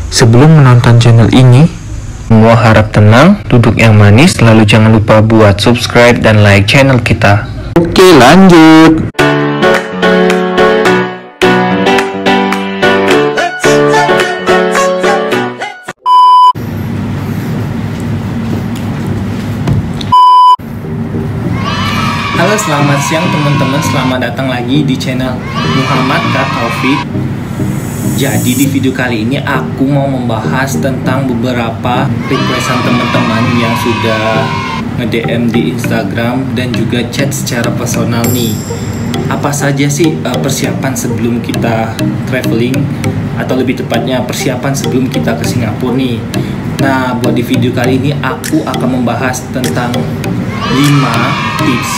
Sebelum menonton channel ini, semua harap tenang, duduk yang manis, lalu jangan lupa buat subscribe dan like channel kita. Oke, lanjut. Halo, selamat siang teman-teman, selamat datang lagi di channel Muhammad K. Taufik. Jadi di video kali ini aku mau membahas tentang beberapa requestan teman-teman yang sudah nge-DM di Instagram dan juga chat secara personal nih. Apa saja sih persiapan sebelum kita traveling, atau lebih tepatnya persiapan sebelum kita ke Singapura nih. Nah, buat di video kali ini aku akan membahas tentang 5 tips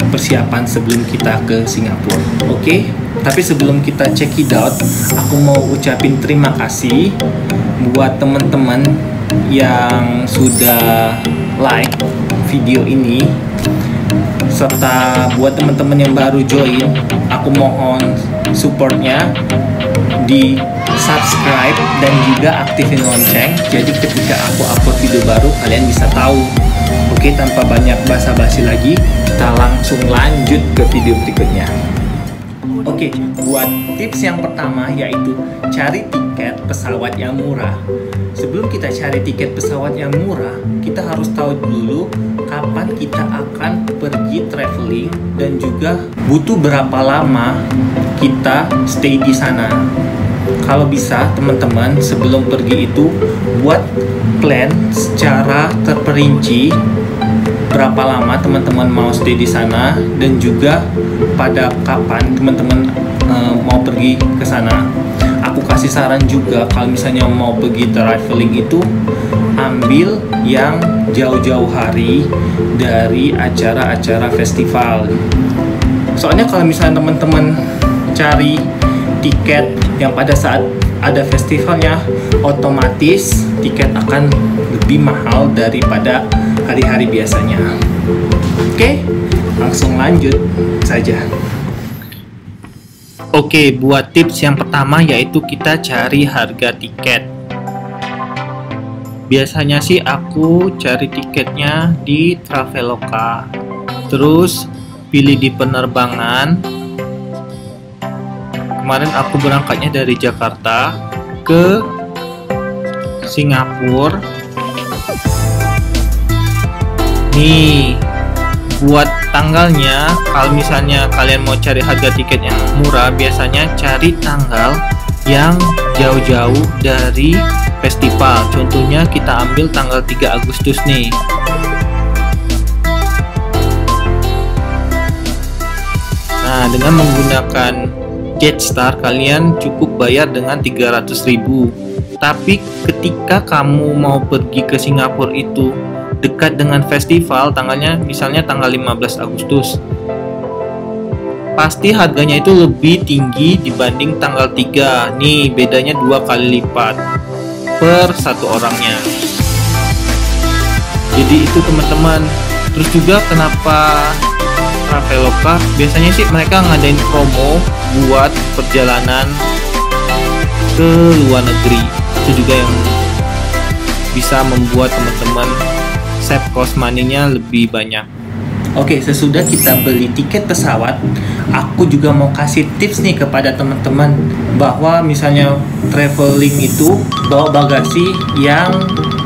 persiapan sebelum kita ke Singapura. Oke? Tapi sebelum kita check it out, aku mau ucapin terima kasih buat teman-teman yang sudah like video ini, serta buat teman-teman yang baru join, aku mohon supportnya di subscribe dan juga aktifin lonceng. Jadi ketika aku upload video baru, kalian bisa tahu. Oke, tanpa banyak basa-basi lagi, kita langsung lanjut ke video berikutnya. Oke, buat tips yang pertama yaitu cari tiket pesawat yang murah. Sebelum kita cari tiket pesawat yang murah, kita harus tahu dulu kapan kita akan pergi traveling dan juga butuh berapa lama kita stay di sana. Kalau bisa, teman-teman sebelum pergi itu buat plan secara terperinci berapa lama teman-teman mau stay di sana dan juga pada kapan teman-teman mau pergi ke sana. Aku kasih saran juga, kalau misalnya mau pergi traveling itu ambil yang jauh-jauh hari dari acara-acara festival. Soalnya kalau misalnya teman-teman cari tiket yang pada saat ada festivalnya, otomatis tiket akan lebih mahal daripada hari-hari biasanya. Oke, langsung lanjut saja. Oke, buat tips yang pertama yaitu kita cari harga tiket. Biasanya sih aku cari tiketnya di Traveloka, terus pilih di penerbangan. Kemarin aku berangkatnya dari Jakarta ke Singapura. Nih, buat tanggalnya, kalau misalnya kalian mau cari harga tiket yang murah, biasanya cari tanggal yang jauh-jauh dari festival. Contohnya kita ambil tanggal 3 Agustus nih. Nah, dengan menggunakan Jetstar kalian cukup bayar dengan 300.000. Tapi ketika kamu mau pergi ke Singapura itu dekat dengan festival, tanggalnya misalnya tanggal 15 Agustus, pasti harganya itu lebih tinggi dibanding tanggal 3. Nih, bedanya 2 kali lipat per satu orangnya. Jadi itu teman-teman. Terus juga kenapa Traveloka, biasanya sih mereka ngadain promo buat perjalanan ke luar negeri. Itu juga yang bisa membuat teman-teman save cost money-nya lebih banyak. Oke, sesudah kita beli tiket pesawat, aku juga mau kasih tips nih kepada teman-teman bahwa misalnya traveling itu bawa bagasi yang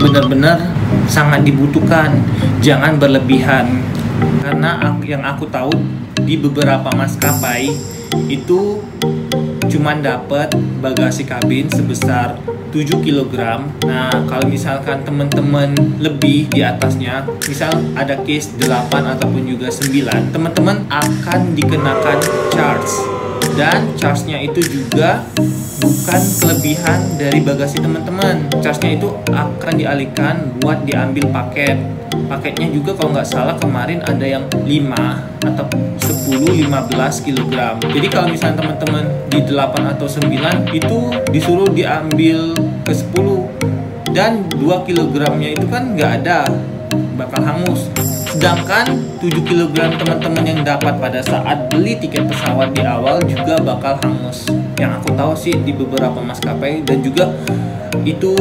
benar-benar sangat dibutuhkan, jangan berlebihan. Karena yang aku tahu di beberapa maskapai itu cuman dapat bagasi kabin sebesar 7 kg. Nah, kalau misalkan teman-teman lebih di atasnya, misal ada case 8 ataupun juga 9, teman-teman akan dikenakan charge. Dan charge-nya itu juga bukan kelebihan dari bagasi teman-teman. Charge-nya itu akan dialihkan buat diambil paket. Paketnya juga kalau nggak salah kemarin ada yang 5 atau 10-15 kg. Jadi kalau misalnya teman-teman di 8 atau 9 itu disuruh diambil ke 10, dan 2 kg-nya itu kan nggak ada, bakal hangus. Sedangkan 7 kg teman-teman yang dapat pada saat beli tiket pesawat di awal juga bakal hangus. Yang aku tahu sih di beberapa maskapai, dan juga itu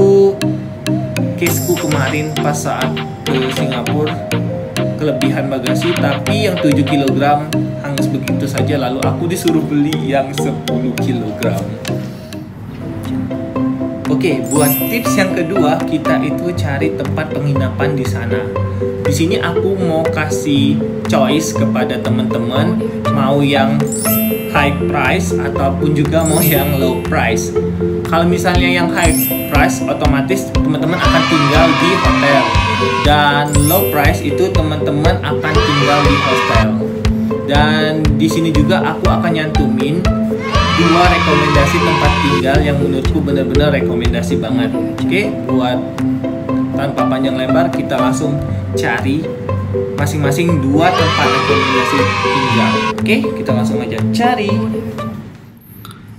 caseku kemarin pas saat ke Singapura, kelebihan bagasi, tapi yang 7 kg hangus begitu saja, lalu aku disuruh beli yang 10 kg. Oke, buat tips yang kedua, kita itu cari tempat penginapan di sana. Di sini aku mau kasih choice kepada teman-teman, mau yang high price ataupun juga mau yang low price. Kalau misalnya yang high price, otomatis teman-teman akan tinggal di hotel, dan low price itu teman-teman akan tinggal di hostel. Dan di sini juga aku akan nyantumin 2 rekomendasi tempat tinggal yang menurutku benar-benar rekomendasi banget. Oke, buat tanpa panjang lebar, kita langsung cari masing-masing 2 tempat rekomendasi tinggal. Oke, kita langsung aja cari.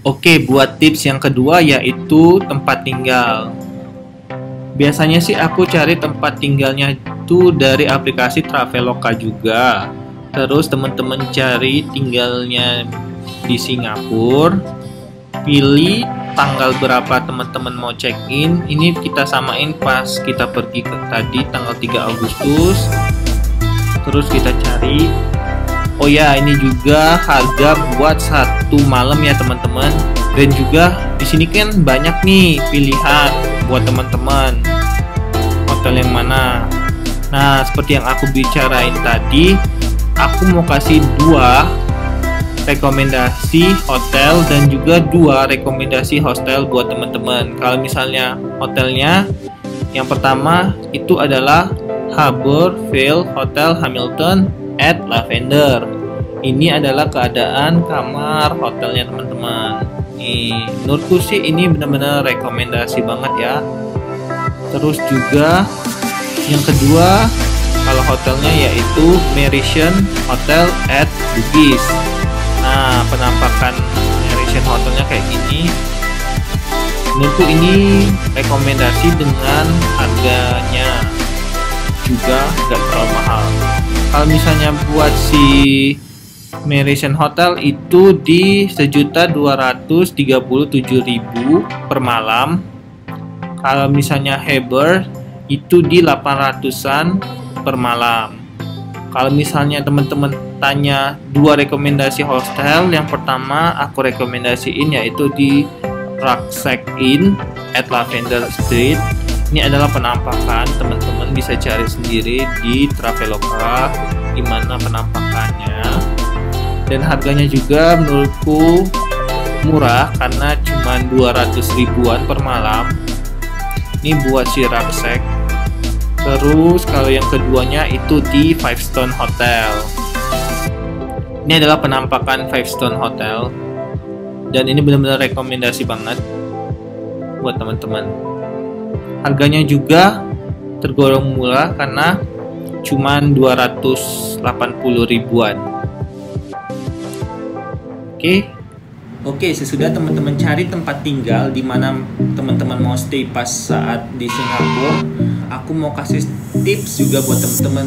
Oke, buat tips yang kedua yaitu tempat tinggal. Biasanya sih aku cari tempat tinggalnya itu dari aplikasi Traveloka juga. Terus teman-teman cari tinggalnya di Singapura, pilih tanggal berapa teman-teman mau check-in. Ini kita samain pas kita pergi ke tadi tanggal 3 Agustus. Terus kita cari, oh ya, ini juga harga buat 1 malam ya teman-teman. Dan juga di sini kan banyak nih pilihan buat teman-teman hotel yang mana. Nah, seperti yang aku bicarain tadi, aku mau kasih 2 rekomendasi hotel dan juga 2 rekomendasi hostel buat teman-teman. Kalau misalnya hotelnya, yang pertama itu adalah Harbourville Hotel Hamilton at Lavender. Ini adalah keadaan kamar hotelnya teman-teman. Nih, menurutku sih ini benar-benar rekomendasi banget ya. Terus juga yang kedua, kalau hotelnya yaitu Merrition Hotel at Bugis. Nah, penampakan Merrition hotelnya kayak gini. Menurutku ini rekomendasi dengan harganya juga gak terlalu mahal. Kalau misalnya buat si Merrition Hotel itu di 1.237.000 per malam. Kalau misalnya Harbour itu di 800-an per malam. Kalau misalnya teman-teman tanya 2 rekomendasi hostel, yang pertama aku rekomendasiin yaitu di Rucksack Inn at Lavender Street. Ini adalah penampakan, teman-teman bisa cari sendiri di Traveloka gimana penampakannya. Dan harganya juga menurutku murah karena cuma 200 ribuan per malam. Ini buat si Rucksack. Terus kalau yang keduanya itu di Five Stone Hotel. Ini adalah penampakan Five Stone Hotel. Dan ini benar-benar rekomendasi banget buat teman-teman. Harganya juga tergolong murah karena cuma 280 ribuan. Oke, sesudah teman-teman cari tempat tinggal di mana teman-teman mau stay pas saat di Singapura, aku mau kasih tips juga buat teman-teman.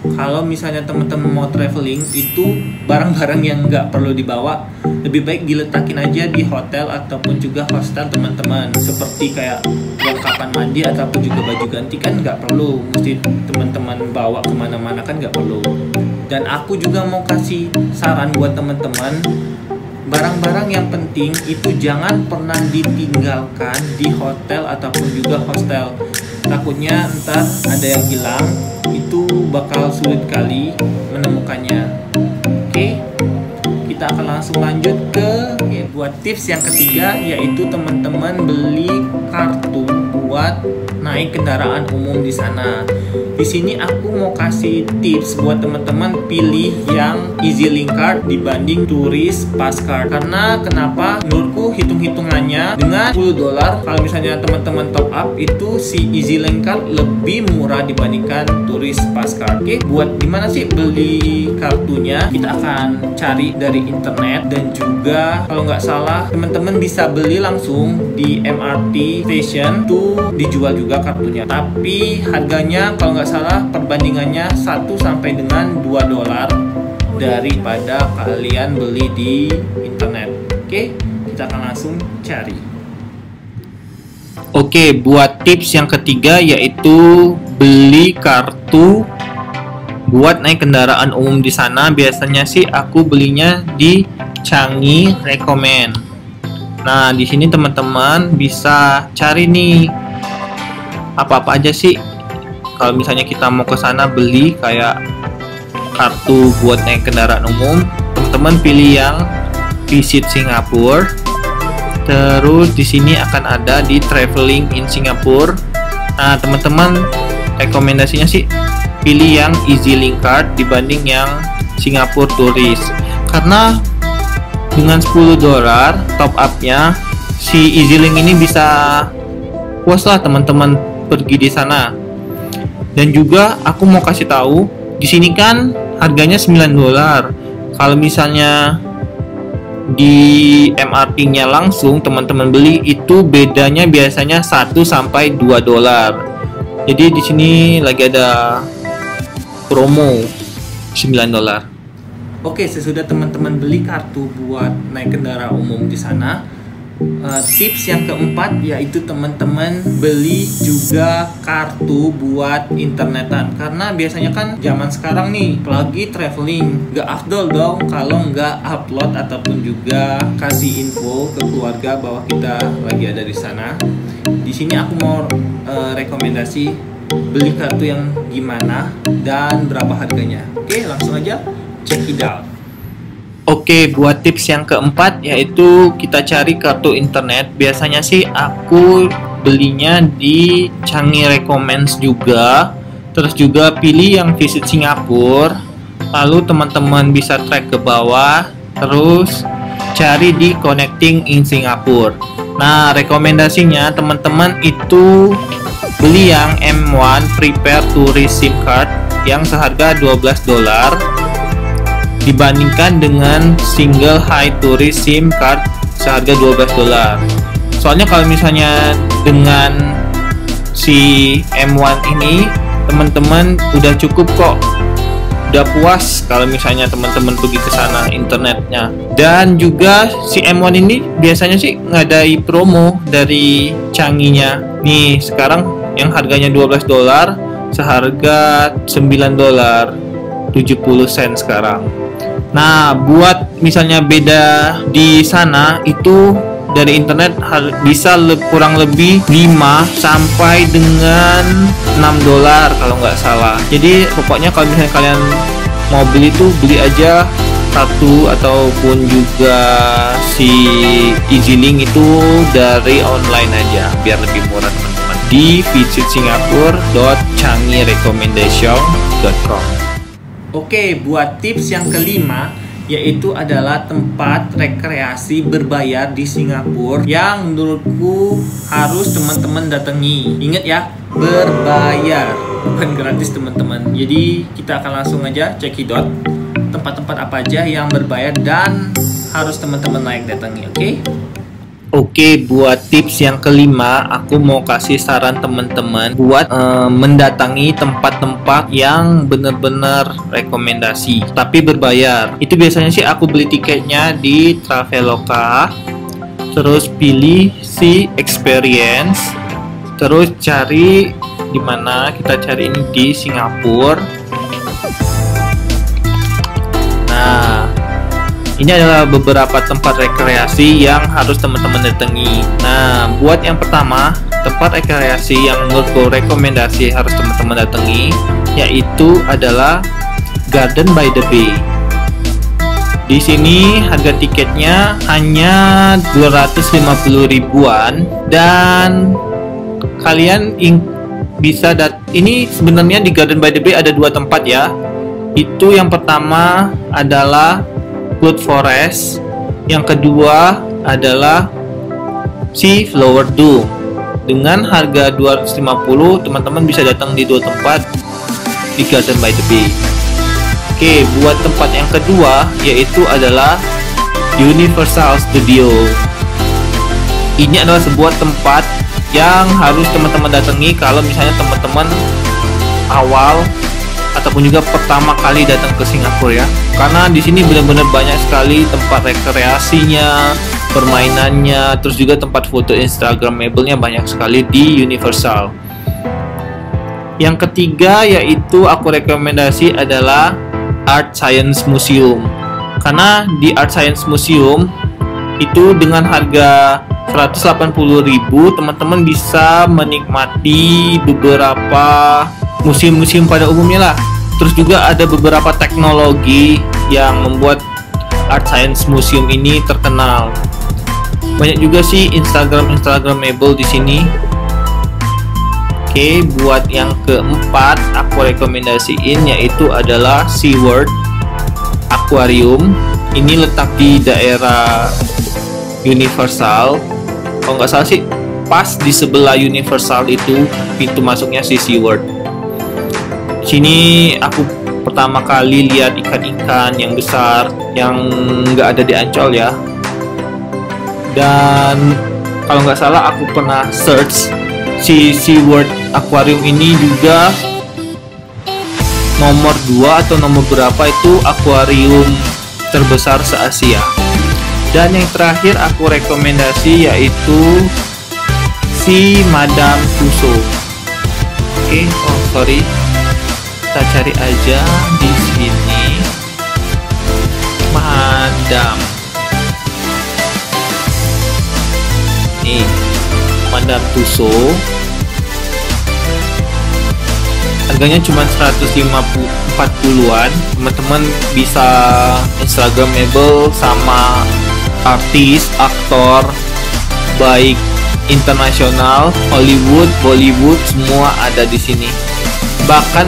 Kalau misalnya teman-teman mau traveling, itu barang-barang yang nggak perlu dibawa lebih baik diletakin aja di hotel ataupun juga hostel teman-teman. Seperti kayak perlengkapan mandi ataupun juga baju ganti kan nggak perlu mesti teman-teman bawa kemana-mana, kan nggak perlu. Dan aku juga mau kasih saran buat teman-teman, barang-barang yang penting itu jangan pernah ditinggalkan di hotel ataupun juga hostel. Takutnya ntar ada yang hilang, itu bakal sulit kali menemukannya. Oke, kita akan langsung lanjut ke buat tips yang ketiga, yaitu teman-teman beli kartu buat naik kendaraan umum di sana. Di sini aku mau kasih tips buat teman-teman pilih yang EasyLink Card dibanding Tourist Pass Card. Karena kenapa? Menurutku hitung-hitungannya dengan $10 kalau misalnya teman-teman top up itu si EasyLink Card lebih murah dibandingkan Tourist Pass Card. Oke, buat gimana sih beli kartunya? Kita akan cari dari internet dan juga kalau nggak salah teman-teman bisa beli langsung di MRT station tuh dijual juga kartunya. Tapi harganya kalau nggak salah perbandingannya 1 sampai dengan $2 daripada kalian beli di internet. Oke, kita akan langsung cari. Oke, buat tips yang ketiga yaitu beli kartu buat naik kendaraan umum di sana. Biasanya sih aku belinya di Changi Recommend. Nah, di sini teman-teman bisa cari nih apa-apa aja sih kalau misalnya kita mau ke sana beli kayak kartu buat naik kendaraan umum. Teman-teman pilih yang Visit Singapore. Terus di sini akan ada di Traveling in Singapore. Nah, teman-teman rekomendasinya sih pilih yang EasyLink Card dibanding yang Singapore Tourist. Karena dengan $10 top up-nya si EasyLink ini bisa puas lah teman-teman pergi di sana. Dan juga aku mau kasih tahu, di sini kan harganya $9. Kalau misalnya di MRT-nya langsung teman-teman beli itu bedanya biasanya 1 sampai $2. Jadi di sini lagi ada promo $9. Oke, sesudah teman-teman beli kartu buat naik kendaraan umum di sana, tips yang keempat yaitu teman-teman beli juga kartu buat internetan. Karena biasanya kan zaman sekarang nih apalagi traveling, gak afdol dong kalau nggak upload ataupun juga kasih info ke keluarga bahwa kita lagi ada di sana. Di sini aku mau rekomendasi beli kartu yang gimana dan berapa harganya. Oke, langsung aja check it out. Oke, buat tips yang keempat yaitu kita cari kartu internet. Biasanya sih aku belinya di Changi Recommends juga. Terus juga pilih yang Visit Singapore. Lalu teman-teman bisa track ke bawah. Terus cari di Connecting in Singapore. Nah, rekomendasinya teman-teman itu beli yang M1 Prepare Tourist SIM Card yang seharga $12 dibandingkan dengan single high tourist SIM card seharga $12. Soalnya kalau misalnya dengan si M1 ini teman-teman udah cukup kok, udah puas kalau misalnya teman-teman pergi ke sana internetnya. Dan juga si M1 ini biasanya sih ngadai promo dari Changi-nya. Nih sekarang yang harganya $12 seharga $9.70 sekarang. Nah, buat misalnya beda di sana itu dari internet bisa kurang lebih 5 sampai dengan $6 kalau nggak salah. Jadi pokoknya kalau misalnya kalian mau beli tuh beli aja satu ataupun juga si EasyLink itu dari online aja biar lebih murah teman-teman di visitsingapore.changirecommendation.com. Oke, buat tips yang kelima yaitu adalah tempat rekreasi berbayar di Singapura yang menurutku harus teman-teman datangi. Ingat ya, berbayar, bukan gratis teman-teman. Jadi kita akan langsung aja cekidot tempat-tempat apa aja yang berbayar dan harus teman-teman datangi. Oke, buat tips yang kelima, aku mau kasih saran teman-teman buat mendatangi tempat-tempat yang benar-benar rekomendasi, tapi berbayar. Itu biasanya sih aku beli tiketnya di Traveloka, terus pilih si experience, terus cari di mana kita cari ini di Singapura. Nah, ini adalah beberapa tempat rekreasi yang harus teman-teman datangi. Nah, buat yang pertama, tempat rekreasi yang menurutku rekomendasi harus teman-teman datangi yaitu adalah Garden by the Bay. Di sini harga tiketnya hanya 250 ribuan dan kalian bisa ini sebenarnya di Garden by the Bay ada dua tempat ya. Itu yang pertama adalah Good Forest, yang kedua adalah si Flower Dome. Dengan harga 250 teman-teman bisa datang di dua tempat di Garden by the Bay. Oke, buat tempat yang kedua yaitu adalah Universal Studio. Ini adalah sebuah tempat yang harus teman-teman datangi kalau misalnya teman-teman awal ataupun juga pertama kali datang ke Singapura ya. Karena di sini benar-benar banyak sekali tempat rekreasinya, permainannya, terus juga tempat foto instagramable-nya banyak sekali di Universal. Yang ketiga yaitu aku rekomendasi adalah Art Science Museum. Karena di Art Science Museum itu dengan harga 180.000 teman-teman bisa menikmati beberapa museum-museum pada umumnya lah. Terus juga ada beberapa teknologi yang membuat Art Science Museum ini terkenal. Banyak juga sih instagramable di sini. Oke, buat yang keempat aku rekomendasiin yaitu adalah SeaWorld Aquarium. Ini letak di daerah Universal. Kalau nggak salah sih pas di sebelah Universal itu pintu masuknya si SeaWorld. Sini aku pertama kali lihat ikan-ikan yang besar yang nggak ada di Ancol ya. Dan kalau nggak salah aku pernah search si SeaWorld Aquarium ini juga nomor 2 atau nomor berapa itu akuarium terbesar se-Asia. Dan yang terakhir aku rekomendasi yaitu si Madame Tussauds. Oke, oh sorry, kita cari aja di sini Madame. Nih, Madame Tussauds. Harganya cuma 140-an. Teman-teman bisa instagramable sama artis, aktor baik internasional, Hollywood, Bollywood, semua ada di sini. Bahkan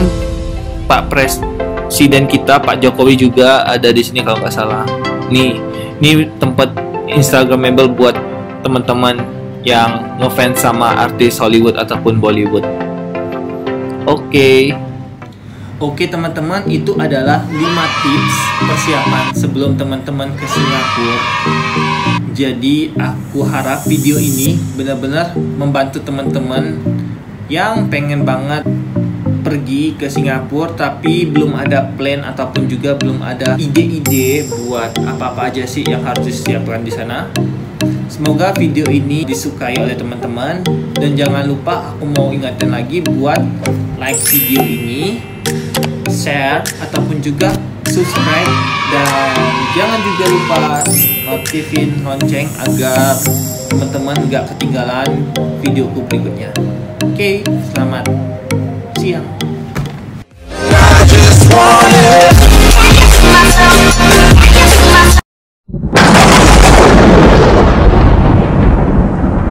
Pak Presiden kita, Pak Jokowi juga ada di sini kalau nggak salah. Nih, ini tempat instagramable buat teman-teman yang ngefans sama artis Hollywood ataupun Bollywood. Oke teman-teman, itu adalah 5 tips persiapan sebelum teman-teman ke Singapura. Jadi aku harap video ini benar-benar membantu teman-teman yang pengen banget pergi ke Singapura tapi belum ada plan ataupun juga belum ada ide-ide buat apa-apa aja sih yang harus disiapkan di sana. Semoga video ini disukai oleh teman-teman, dan jangan lupa aku mau ingatkan lagi buat like video ini, share ataupun juga subscribe, dan jangan juga lupa notifin lonceng agar teman-teman gak ketinggalan videoku berikutnya. Oke, selamat siang.